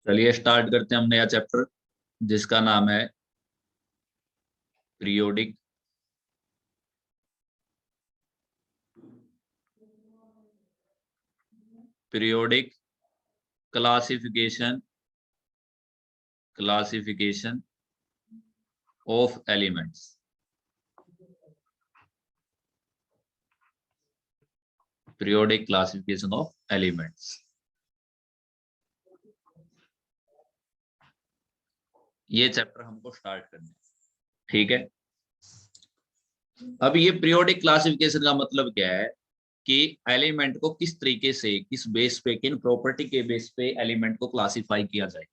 चलिए स्टार्ट करते हैं हम नया चैप्टर जिसका नाम है periodic periodic classification classification of elements. Periodic classification of elements, ये चैप्टर हमको स्टार्ट करना है। ठीक है, अब ये पीरियोडिक क्लासिफिकेशन का मतलब क्या है कि एलिमेंट को किस तरीके से, किस बेस पे, किन प्रॉपर्टी के बेस पे एलिमेंट को क्लासिफाई किया जाए।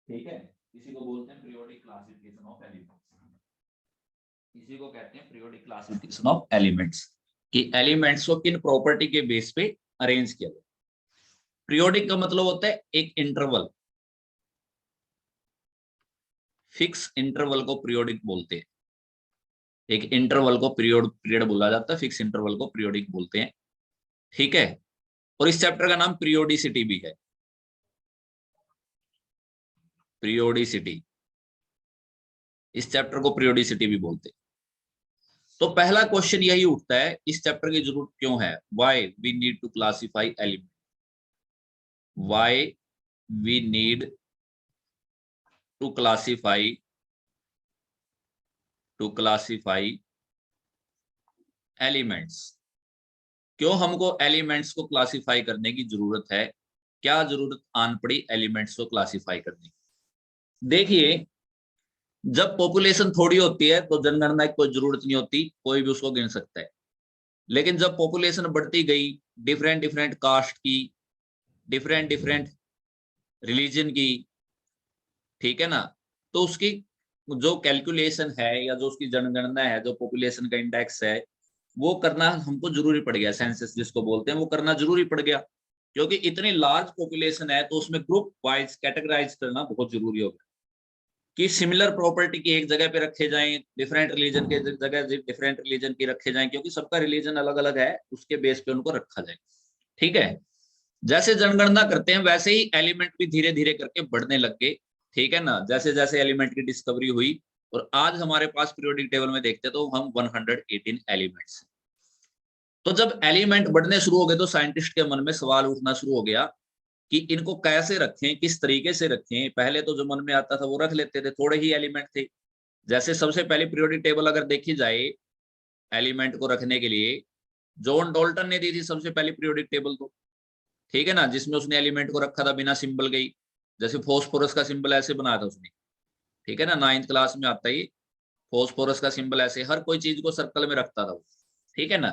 ठीक है, इसी को बोलते हैं पीरियोडिक क्लासिफिकेशन ऑफ एलिमेंट्स। इसी को कहते हैं पीरियोडिक क्लासिफिकेशन ऑफ एलिमेंट्स, कि एलिमेंट्स को किन प्रॉपर्टी के बेस पे अरेंज किया जाए। पीरियोडिक का मतलब होता है एक इंटरवल, फिक्स इंटरवल को पीरियोडिक बोलते हैं। एक इंटरवल को पीरियड बोला जाता है, फिक्स इंटरवल को पीरियोडिक बोलते हैं। ठीक है, और इस चैप्टर का नाम पीरियोडिसिटी भी है। पीरियोडिसिटी, इस चैप्टर को पीरियोडिसिटी भी बोलते हैं। तो पहला क्वेश्चन यही उठता है, इस चैप्टर की जरूरत क्यों है? Why we need to classify element, why we need to classify elements. क्यों हमको एलिमेंट्स को क्लासिफाई करने की जरूरत है? क्या जरूरत आन पड़ी एलिमेंट्स को क्लासिफाई करने की? देखिए, जब पॉपुलेशन थोड़ी होती है तो जनगणना की कोई जरूरत नहीं होती, कोई भी उसको गिन सकता है। लेकिन जब पॉपुलेशन बढ़ती गई, डिफरेंट डिफरेंट कास्ट की, डिफरेंट डिफरेंट रिलीजन की, ठीक है ना, तो उसकी जो कैलकुलेशन है या जो उसकी जनगणना है, जो पॉपुलेशन का इंडेक्स है, वो करना हमको जरूरी पड़ गया। सेंसस जिसको बोलते हैं, वो करना जरूरी पड़ गया, क्योंकि इतनी लार्ज पॉपुलेशन है तो उसमें ग्रुप वाइज कैटेगराइज करना बहुत जरूरी हो गया कि सिमिलर प्रॉपर्टी की एक जगह पे रखे जाएं, डिफरेंट रिलीजन के जगह डिफरेंट रिलीजन की रखे जाएं, क्योंकि सबका रिलीजन अलग अलग है, उसके बेस पे उनको रखा जाए। ठीक है, जैसे जनगणना करते हैं वैसे ही एलिमेंट भी धीरे धीरे करके बढ़ने लग गए। ठीक है ना, जैसे जैसे एलिमेंट की डिस्कवरी हुई, और आज हमारे पास पीरियोडिक टेबल में देखते हैं तो हम 118 एलिमेंट्स। तो जब एलिमेंट बढ़ने शुरू हो गए तो साइंटिस्ट के मन में सवाल उठना शुरू हो गया कि इनको कैसे रखें, किस तरीके से रखें। पहले तो जो मन में आता था वो रख लेते थे, थोड़े ही एलिमेंट थे। जैसे सबसे पहले पीरियोडिक टेबल अगर देखी जाए एलिमेंट को रखने के लिए, जॉन डॉल्टन ने दी थी सबसे पहले पीरियोडिक टेबल तो। ठीक है ना, जिसमें उसने एलिमेंट को रखा था बिना सिंबल गई। जैसे फोस्फोरस का सिंबल ऐसे बनाया था उसने। ठीक है ना, 9th क्लास में आता है, फोस्फोरस का सिंबल ऐसे, हर कोई चीज को सर्कल में रखता था वो। ठीक है ना,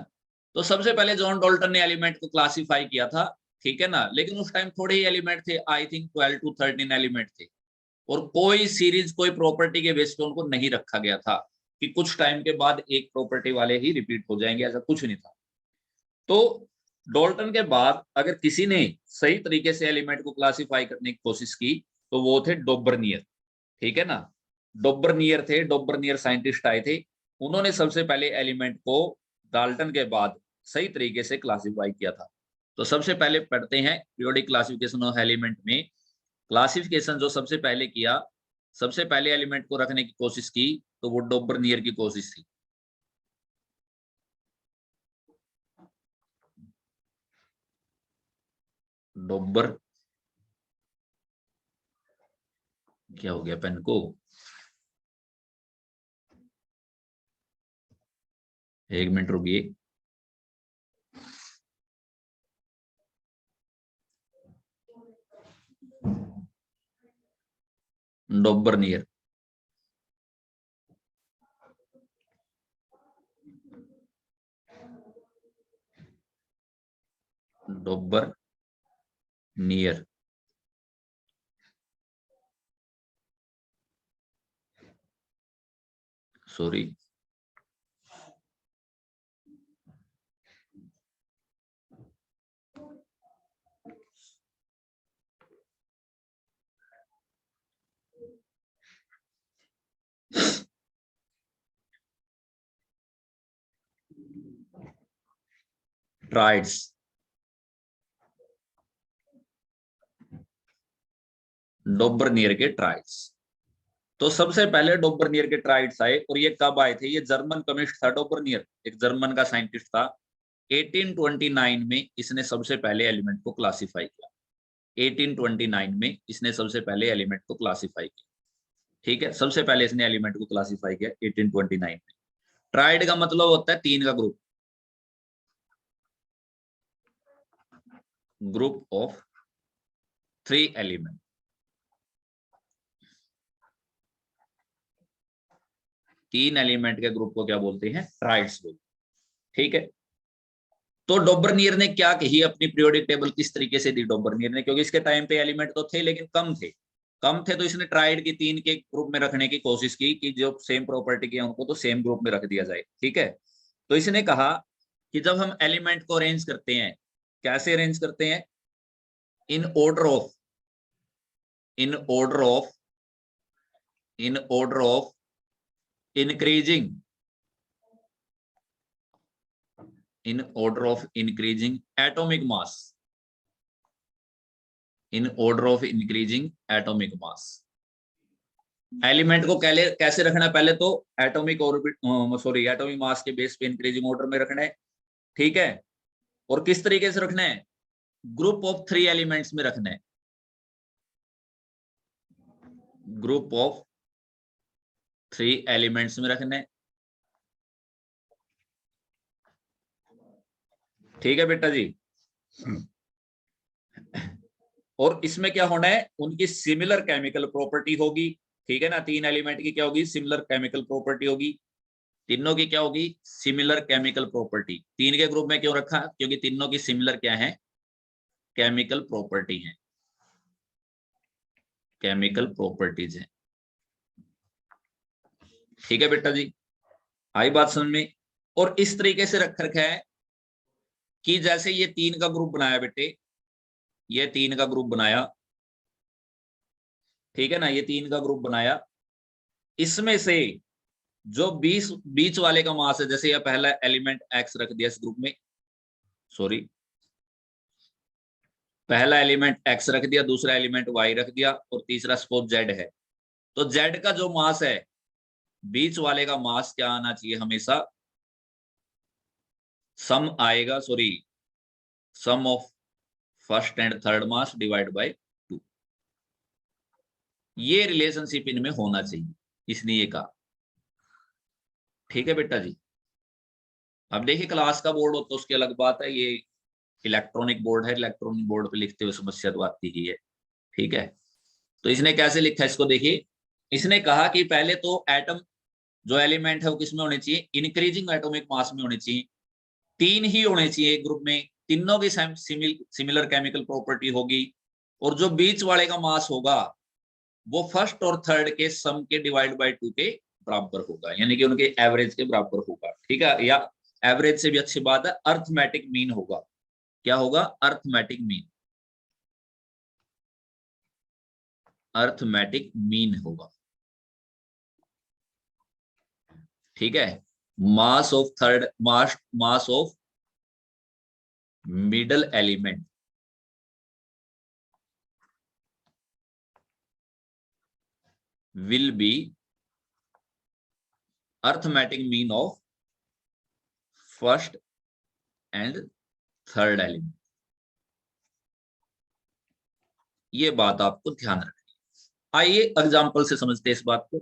तो सबसे पहले जॉन डॉल्टन ने एलिमेंट को क्लासिफाई किया था। ठीक है ना, लेकिन उस टाइम थोड़े ही एलिमेंट थे, आई थिंक 12 to 13 एलिमेंट थे। और कोई सीरीज, कोई प्रॉपर्टी के बेस पे उनको नहीं रखा गया था कि कुछ टाइम के बाद एक प्रॉपर्टी वाले ही रिपीट हो जाएंगे, ऐसा कुछ नहीं था। तो डॉल्टन के बाद अगर किसी ने सही तरीके से एलिमेंट को क्लासिफाई करने की कोशिश की तो वो थे डॉबर्नियर। ठीक है ना, डॉबर्नियर थे, डॉबर्नियर साइंटिस्ट आए थे। उन्होंने सबसे पहले एलिमेंट को डाल्टन के बाद सही तरीके से क्लासिफाई किया था। तो सबसे पहले पढ़ते हैं पीरियोडिक क्लासिफिकेशन ऑफ एलिमेंट में। क्लासिफिकेशन जो सबसे पहले किया, सबसे पहले एलिमेंट को रखने की कोशिश की, तो वो डॉबर्नियर की कोशिश थी। डॉबर, क्या हो गया पेन को? एक मिनट रुकिए। डॉबर्नियर, डॉबर्नियर, सॉरी। ट्राइड्स, डोबरनियर के ट्राइड्स। तो सबसे पहले डोबरनियर के ट्राइड्स आए, और ये कब आए थे? ये जर्मन केमिस्ट था डोबरनियर, एक जर्मन का साइंटिस्ट था। 1829 में इसने सबसे पहले एलिमेंट को क्लासिफाई किया। 1829 में इसने सबसे पहले एलिमेंट को क्लासिफाई किया। ठीक है, सबसे पहले इसने एलिमेंट को क्लासिफाई किया 1829 में। ट्राइड का मतलब होता है तीन का ग्रुप, ग्रुप ऑफ 3 एलिमेंट। तीन एलिमेंट के ग्रुप को क्या बोलते हैं? ट्राइड्स बोलते हैं। ठीक है, तो डोबरनियर ने क्या कही अपनी पीरियोडिक टेबल किस तरीके से दी डोबरनियर ने? क्योंकि इसके टाइम पे एलिमेंट तो थे लेकिन कम थे, तो इसने ट्राइड की तीन के ग्रुप में रखने की कोशिश की कि जो सेम प्रॉपर्टी के उनको तो सेम ग्रुप में रख दिया जाए। ठीक है, तो इसने कहा कि जब हम एलिमेंट को अरेंज करते हैं, कैसे अरेंज करते हैं? In order of in order of in order of increasing in order of increasing atomic mass, in order of increasing atomic mass. Element को कैसे रखना है? पहले तो एटॉमिक ऑर्बिट एटॉमिक मास के बेस पे इंक्रीजिंग ऑर्डर में रखना है। ठीक है, और किस तरीके से रखना है? ग्रुप ऑफ 3 एलिमेंट्स में रखना है, ग्रुप ऑफ 3 एलिमेंट्स में रखना है। ठीक है बेटा जी, और इसमें क्या होना है? उनकी सिमिलर केमिकल प्रॉपर्टी होगी। ठीक है ना, तीन एलिमेंट की क्या होगी? सिमिलर केमिकल प्रॉपर्टी होगी। तीनों की क्या होगी? Similar chemical property. तीन के ग्रुप में क्यों रखा? क्योंकि तीनों की सिमिलर क्या है? केमिकल प्रॉपर्टी है, केमिकल प्रॉपर्टीज है। ठीक है बेटा जी, आई बात समझ में? और इस तरीके से रख रखा है कि जैसे ये तीन का ग्रुप बनाया बेटे, ये तीन का ग्रुप बनाया, ठीक है ना, ये तीन का ग्रुप बनाया, इसमें से जो बीच बीच वाले का मास है, जैसे ये पहला एलिमेंट एक्स रख दिया इस ग्रुप में, सॉरी, पहला एलिमेंट एक्स रख दिया, दूसरा एलिमेंट वाई रख दिया, और तीसरा सपोज जेड है। तो जेड का जो मास है, बीच वाले का मास क्या आना चाहिए? हमेशा सम आएगा, sorry, sum of first and third mass divide by 2। ये रिलेशनशिप इनमें होना चाहिए, इसने ये कहा। ठीक है बेटा जी, अब देखिए क्लास का बोर्ड हो तो उसकी अलग बात है, ये इलेक्ट्रॉनिक बोर्ड है, इलेक्ट्रॉनिक बोर्ड पे लिखते हुए समस्या तो आती ही है। ठीक है, तो इसने कैसे लिखा इसको देखिए। इसने कहा कि पहले तो एटम जो एलिमेंट है वो किसमें होने चाहिए? इंक्रीजिंग एटॉमिक मास में होने चाहिए। तीन ही होने चाहिए एक ग्रुप में, तीनों की सिमिलर केमिकल प्रॉपर्टी होगी, और जो बीच वाले का मास होगा वो फर्स्ट और थर्ड के सम के डिवाइड बाय 2 के बराबर होगा, यानी कि उनके एवरेज के बराबर होगा। ठीक है, या एवरेज से भी अच्छी बात है, अर्थमेटिक मीन होगा। क्या होगा? अर्थमेटिक मीन, अर्थमेटिक मीन होगा। ठीक है, mass of third mass of middle element will be arithmetic mean of first and third element। ये बात आपको ध्यान रखनी है। आइए एग्जाम्पल से समझते हैं इस बात को,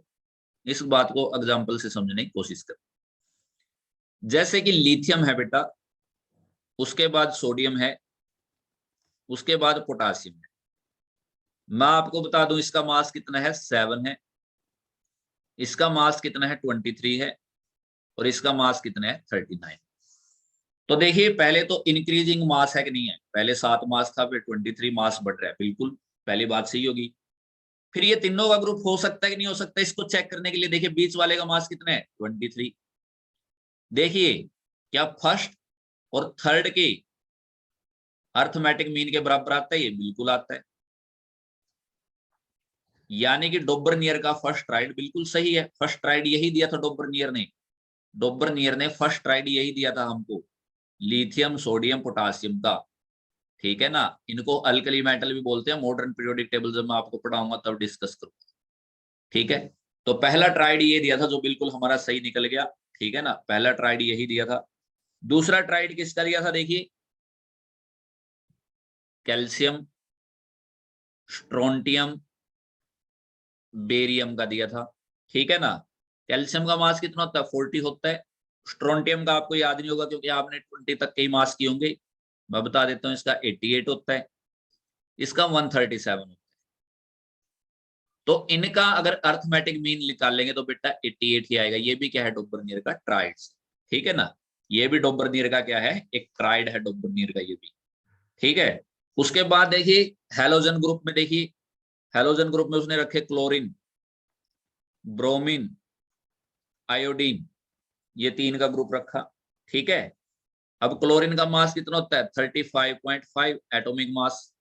इस बात को एग्जाम्पल से समझने की कोशिश करें। जैसे कि लिथियम है बेटा, उसके बाद सोडियम है, उसके बाद पोटासियम है। मैं आपको बता दूं इसका मास कितना है? 7 है। इसका मास कितना है? 23 है। और इसका मास कितना है? 39। तो देखिए पहले तो इंक्रीजिंग मास है कि नहीं है? पहले 7 मास था, फिर 23 मास बढ़ रहा है, बिल्कुल पहली बात सही होगी। फिर ये तीनों का ग्रुप हो सकता है कि नहीं हो सकता? इसको चेक करने के लिए देखिए बीच वाले का मास कितना है? 23। देखिए क्या फर्स्ट और थर्ड के अर्थमेटिक मीन के बराबर आता है? ये बिल्कुल आता है, यानी कि डोबरनियर का फर्स्ट राइड बिल्कुल सही है। फर्स्ट राइड यही दिया था डोबरनियर ने, डोबरनियर ने फर्स्ट राइड यही दिया था हमको, लिथियम सोडियम पोटासियम का। ठीक है ना। इनको अल्कली मेटल भी बोलते हैं। मॉडर्न पीरियोडिक टेबल जब मैं आपको पढ़ाऊंगा तब डिस्कस करूंगा। ठीक है। तो पहला ट्राइड ये दिया था जो बिल्कुल हमारा सही निकल गया। ठीक है ना, पहला ट्राइड यही दिया था। दूसरा ट्राइड किसका दिया था देखिए, कैल्शियम, स्ट्रोंटियम, बेरियम का दिया था। ठीक है ना। कैल्शियम का मास कितना होता है, 40 होता है। स्ट्रोंटियम का आपको याद नहीं होगा क्योंकि आपने 20 तक के ही मास किए होंगे। मैं बता देता हूँ, इसका 88 होता है, इसका 137 होता है। तो इनका अगर अर्थमेटिक मीन निकालेंगे तो बेटा 88 ही आएगा। ये भी क्या है, डोबरनियर का ट्राइड। ठीक है ना, ये भी डोबरनियर का क्या है, एक ट्राइड है डोबरनियर का ये भी। ठीक है। उसके बाद देखिए हैलोजन ग्रुप में, देखिए हैलोजन ग्रुप में उसने रखे क्लोरीन, ब्रोमीन, आयोडीन, ये तीन का ग्रुप रखा। ठीक है। अब क्लोरीन का मास कितना होता है, 35.5 एटॉमिक मास।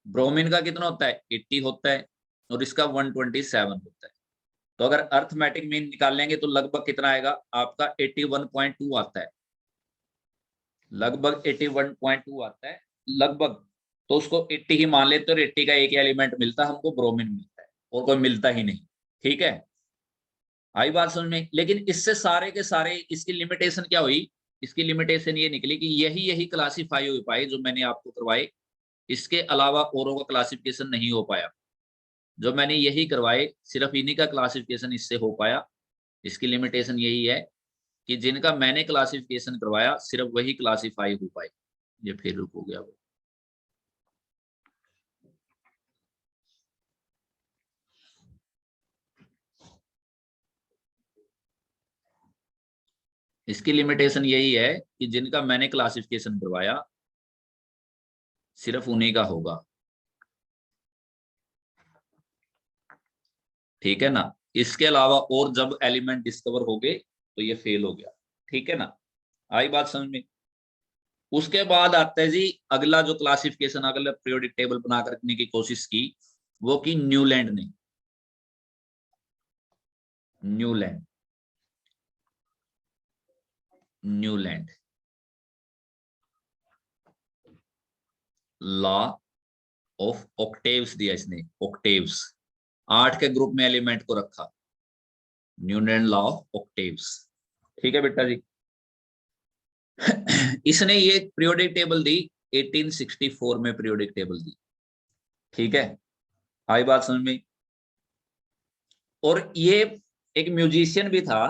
ब्रोमीन का कितना होता है, 80 होता है, और इसका 127 होता है। तो अगर अर्थमेटिक मीन निकाल लेंगे तो लगभग कितना आएगा आपका, 81.2 आता है, लगभग 81.2 आता है लगभग। तो उसको 80 ही मान लेते, और 80 का एक एलिमेंट मिलता है हमको, ब्रोमीन मिलता है, और कोई मिलता ही नहीं। ठीक है, आई बात समझ में। लेकिन इससे सारे के सारे, इसकी लिमिटेशन क्या हुई, इसकी लिमिटेशन ये निकली कि यही यही क्लासीफाई हो पाए जो मैंने आपको करवाए, इसके अलावा औरों का क्लासिफिकेशन नहीं हो पाया। जो मैंने यही करवाए सिर्फ इन्हीं का क्लासिफिकेशन इससे हो पाया। इसकी लिमिटेशन यही है कि जिनका मैंने क्लासिफिकेशन करवाया सिर्फ वही क्लासिफाई हो पाए। ये फिर रुक हो गया वो। इसकी लिमिटेशन यही है कि जिनका मैंने क्लासिफिकेशन करवाया सिर्फ उन्हीं का होगा। ठीक है ना। इसके अलावा और जब एलिमेंट डिस्कवर हो गए तो ये फेल हो गया। ठीक है ना, आई बात समझ में। उसके बाद आता है जी अगला जो क्लासिफिकेशन, अगला पीरियोडिक टेबल बना करने की कोशिश की, वो की न्यूलैंड ने। Newlands, Newlands law of octaves दिया इसने, ऑक्टेव्स। 8 के ग्रुप में एलिमेंट को रखा, न्यूलैंड लॉ ऑफ ऑक्टेव्स। ठीक है बेटा जी। इसने ये पीरियोडिक टेबल दी 1864 में, पीरियोडिक टेबल दी। ठीक है, आई बात समझ में। और ये एक म्यूजिशियन भी था।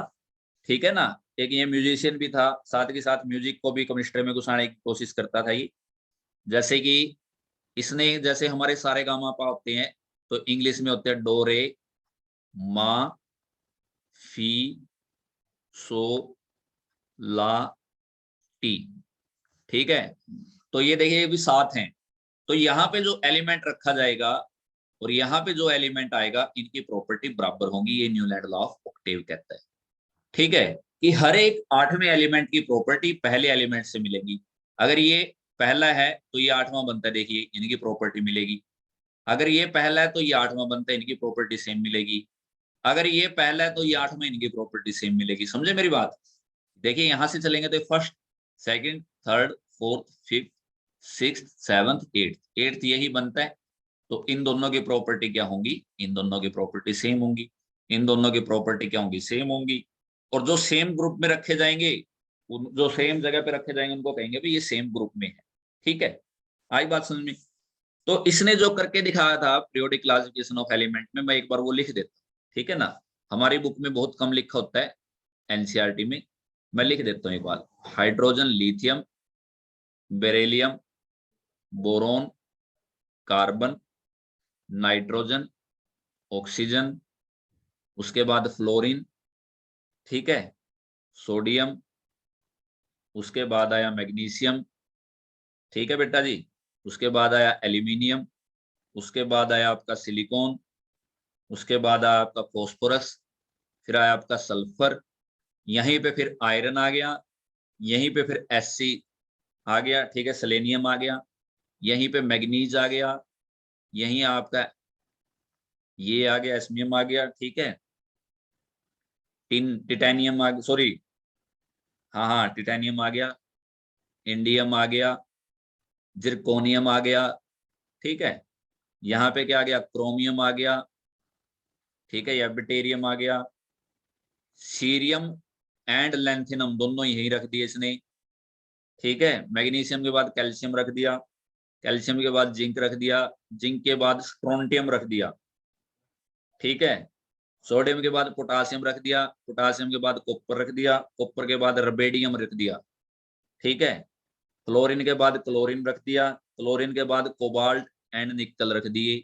ठीक है ना, एक ये म्यूजिशियन भी था, साथ के साथ म्यूजिक को भी केमिस्ट्री में घुसाने की कोशिश करता था ये। जैसे कि इसने, जैसे हमारे सारे गामा पा होते हैं तो इंग्लिश में होते हैं डो रे, मा, फी, सो, ला, टी। ठीक है। तो ये देखिए ये भी सात हैं। तो यहाँ पे जो एलिमेंट रखा जाएगा और यहाँ पे जो एलिमेंट आएगा, इनकी प्रॉपर्टी बराबर होंगी। ये न्यूलैंड लॉ ऑफ ऑक्टेव कहता है। ठीक है, कि हर एक 8वें एलिमेंट की प्रॉपर्टी पहले एलिमेंट से मिलेगी। अगर ये पहला है तो ये 8वां बनता है, देखिए इनकी प्रॉपर्टी मिलेगी। अगर ये पहला है तो ये 8वां बनता है, इनकी प्रॉपर्टी सेम मिलेगी। अगर ये पहला है तो ये 8वां, इनकी प्रॉपर्टी सेम मिलेगी। समझे मेरी बात। देखिए यहां से चलेंगे तो first, second, third, fourth, fifth, sixth, seventh, eighth, eighth यही बनता है। तो इन दोनों की प्रॉपर्टी क्या होंगी, इन दोनों की प्रॉपर्टी सेम होंगी। इन दोनों की प्रॉपर्टी क्या होंगी, सेम होंगी। और जो सेम ग्रुप में रखे जाएंगे, जो सेम जगह पे रखे जाएंगे, उनको कहेंगे भाई ये सेम ग्रुप में है। ठीक है, आई बात समझ में। तो इसने जो करके दिखाया था पीरियोडिक क्लासिफिकेशन ऑफ एलिमेंट में, मैं एक बार वो लिख देता हूँ। ठीक है ना, हमारी बुक में बहुत कम लिखा होता है, एनसीईआरटी में। मैं लिख देता हूँ एक बार, hydrogen, lithium, beryllium, boron, carbon, nitrogen, oxygen, उसके बाद फ्लोरीन। ठीक है, सोडियम, उसके बाद आया मैग्नीशियम। ठीक है बेटा जी। उसके बाद आया एल्यूमिनियम, उसके बाद आया आपका सिलिकॉन, उसके बाद आया आपका फॉस्फोरस, फिर आया आपका सल्फर। यहीं पे फिर आयरन आ गया, यहीं पे फिर एससी आ गया। ठीक है, सेलेनियम आ गया, यहीं पे मैग्नीज आ गया, यहीं आपका ये आ गया, एस्मियम आ गया। ठीक है, टिटेनियम आ गया, सॉरी, हाँ हाँ टिटेनियम आ गया, इंडियम आ गया, जिरकोनियम आ गया, ठीक है, यहाँ पे क्या आ गया, क्रोमियम आ गया, ठीक है, या बैटेरियम आ गया, सीरियम एंड लेंथिनम दोनों यही रख दिए इसने, ठीक है। मैग्नीशियम के बाद कैल्शियम रख दिया, कैल्शियम के बाद जिंक रख दिया, जिंक के बाद स्ट्रोंटियम रख दिया, ठीक है। सोडियम के बाद पोटासियम रख दिया, पोटासियम के बाद कॉपर रख दिया, कॉपर के बाद रुबिडियम रख दिया, ठीक है। क्लोरीन के बाद क्लोरीन रख दिया, क्लोरीन के बाद कोबाल्ट एंड निकल रख दिए,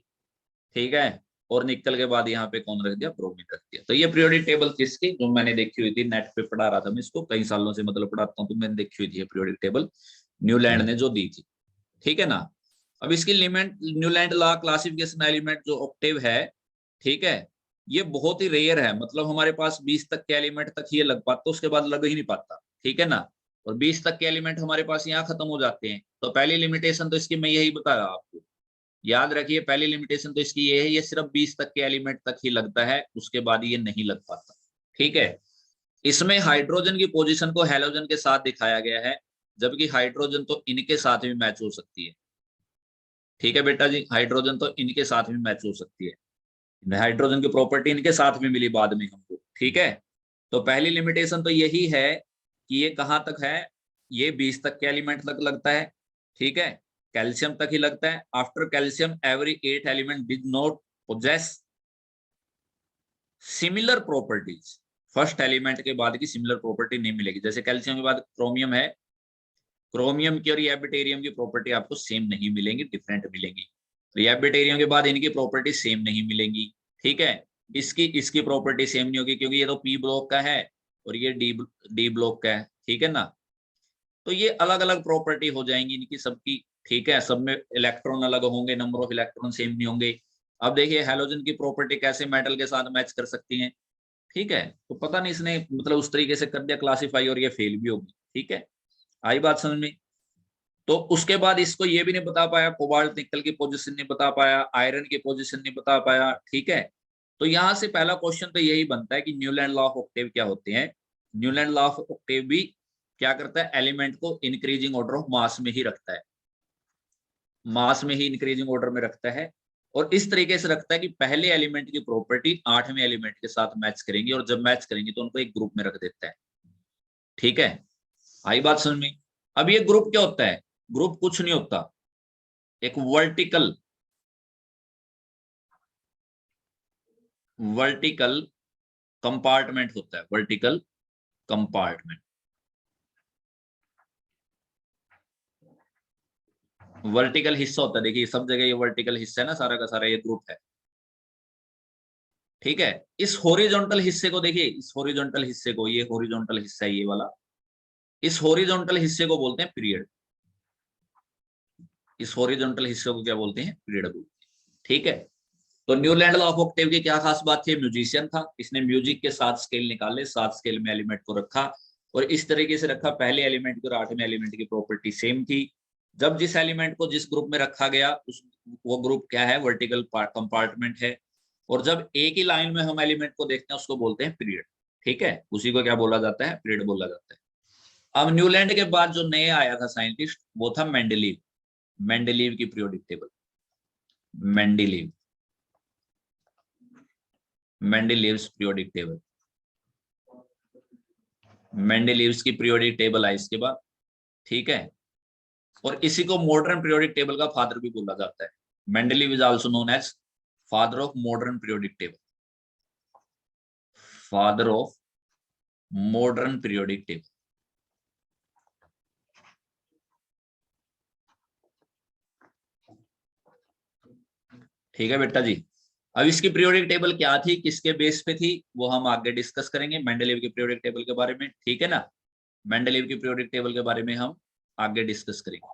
ठीक है। और निकल के बाद यहाँ पे कौन रख दिया, ब्रोमीन रख दिया। तो ये पीरियोडिक टेबल किसकी, जो मैंने देखी हुई थी, नेट पे पढ़ा रहा था मैं इसको, कई सालों से मतलब पढ़ाता हूँ, तो मैंने देखी हुई थी पीरियोडिक टेबल, न्यूलैंड ने जो दी थी, ठीक है ना। अब इसकी limit, Newlands law classification element जो ऑक्टेव है, ठीक है, ये बहुत ही रेयर है, मतलब हमारे पास 20 तक के एलिमेंट तक ही लग पाता, उसके बाद लग ही नहीं पाता, ठीक है ना। और 20 तक के एलिमेंट हमारे पास यहाँ खत्म हो जाते हैं। तो पहली लिमिटेशन तो इसकी मैं यही बता रहा आपको, याद रखिए, पहली लिमिटेशन तो इसकी ये है, ये सिर्फ 20 तक के एलिमेंट तक ही लगता है, उसके बाद ये नहीं लग पाता, ठीक है। इसमें हाइड्रोजन की पोजीशन को हैलोजन के साथ दिखाया गया है, जबकि हाइड्रोजन तो इनके साथ भी मैच हो सकती है, ठीक है बेटा जी, हाइड्रोजन तो इनके साथ भी मैच हो सकती है, हाइड्रोजन की प्रॉपर्टी इनके साथ में मिली बाद में हमको, ठीक है। तो पहली लिमिटेशन तो यही है कि ये कहां तक है, ये 20 तक के एलिमेंट तक लगता है, ठीक है, कैल्शियम तक ही लगता है। After calcium every 8 element did not possess similar properties, first element के बाद की सिमिलर प्रॉपर्टी नहीं मिलेगी। जैसे कैल्शियम के बाद क्रोमियम है, क्रोमियम की और एबिटेरियम की प्रॉपर्टी आपको सेम नहीं मिलेंगी, डिफरेंट मिलेंगी। तो एबिटेरियम के बाद इनकी प्रॉपर्टी सेम नहीं मिलेंगी, ठीक है। इसकी प्रॉपर्टी सेम नहीं होगी, क्योंकि ये तो पी ब्लॉक का है और ये डी ब्लॉक का है, ठीक है ना। तो ये अलग अलग प्रॉपर्टी हो जाएंगी इनकी सबकी, ठीक है। सब में इलेक्ट्रॉन अलग होंगे, नंबर ऑफ इलेक्ट्रॉन सेम नहीं होंगे। अब देखिए हैलोजन की प्रॉपर्टी कैसे मेटल के साथ मैच कर सकती है, ठीक है। तो पता नहीं इसने मतलब उस तरीके से कर दिया क्लासिफाई, और ये फेल भी होगी, ठीक है। आई बात समझ में। तो उसके बाद इसको ये भी नहीं बता पाया, कोबाल्ट निकल की पोजीशन नहीं बता पाया, आयरन की पोजीशन नहीं बता पाया, ठीक है। तो यहां से पहला क्वेश्चन तो यही बनता है कि न्यूलैंड लॉ ऑफ ऑक्टेव क्या होते हैं। न्यूलैंड लॉ ऑफ ऑक्टेव भी क्या करता है, एलिमेंट को इंक्रीजिंग ऑर्डर ऑफ मास में ही रखता है, मास में ही इंक्रीजिंग ऑर्डर में रखता है। और इस तरीके से रखता है कि पहले एलिमेंट की प्रॉपर्टी 8वें एलिमेंट के साथ मैच करेंगी, और जब मैच करेंगी तो उनको एक ग्रुप में रख देता है, ठीक है। आई बात समझ में। अब ये ग्रुप क्या होता है, ग्रुप कुछ नहीं होता, एक वर्टिकल कंपार्टमेंट होता है, वर्टिकल कंपार्टमेंट, वर्टिकल हिस्सा होता है। देखिए सब जगह ये वर्टिकल हिस्सा है ना, सारा का सारा ये ग्रुप है, ठीक है। इस हॉरिजॉन्टल हिस्से को देखिए, इस हॉरिजॉन्टल हिस्से को, ये हॉरिजॉन्टल हिस्सा है ये वाला, इस हॉरिजॉन्टल हिस्से को बोलते हैं पीरियड, इस हॉरिजॉन्टल हिस्से को क्या बोलते हैं, पीरियड बोलते हैं, ठीक है। तो न्यूलैंड लॉ ऑफ ऑक्टेव की क्या खास बात थी, म्यूजिशियन था, इसने म्यूजिक के 7 स्केल निकाले, 7 स्केल में एलिमेंट को रखा, और इस तरीके से रखा, पहले एलिमेंट की और 8वें एलिमेंट की प्रॉपर्टी सेम थी। जब जिस एलिमेंट को जिस ग्रुप में रखा गया, उस वो ग्रुप क्या है, वर्टिकल कंपार्टमेंट है। और जब एक ही लाइन में हम एलिमेंट को देखते हैं, उसको बोलते हैं पीरियड, ठीक है, उसी को क्या बोला जाता है, पीरियड बोला जाता है। अब न्यूलैंड के बाद जो नए आया था साइंटिस्ट, वो था मेंडेलीव, मेंडेलीव की periodic table, Mendeleev, Mendeleev's periodic table, Mendeleev's की पीरियोडिक टेबल आई इसके बाद, ठीक है। और इसी को मॉडर्न पीरियोडिक टेबल का फादर भी बोला जाता है। Mendeleev is also known as father of modern periodic table, father of modern periodic table, ठीक है बेटा जी। अब इसकी पीरियोडिक टेबल क्या थी, किसके बेस पे थी, वो हम आगे डिस्कस करेंगे, मेंडेलीव की पीरियोडिक टेबल के बारे में, ठीक है ना। मेंडेलीव की पीरियोडिक टेबल के बारे में हम आगे डिस्कस करेंगे।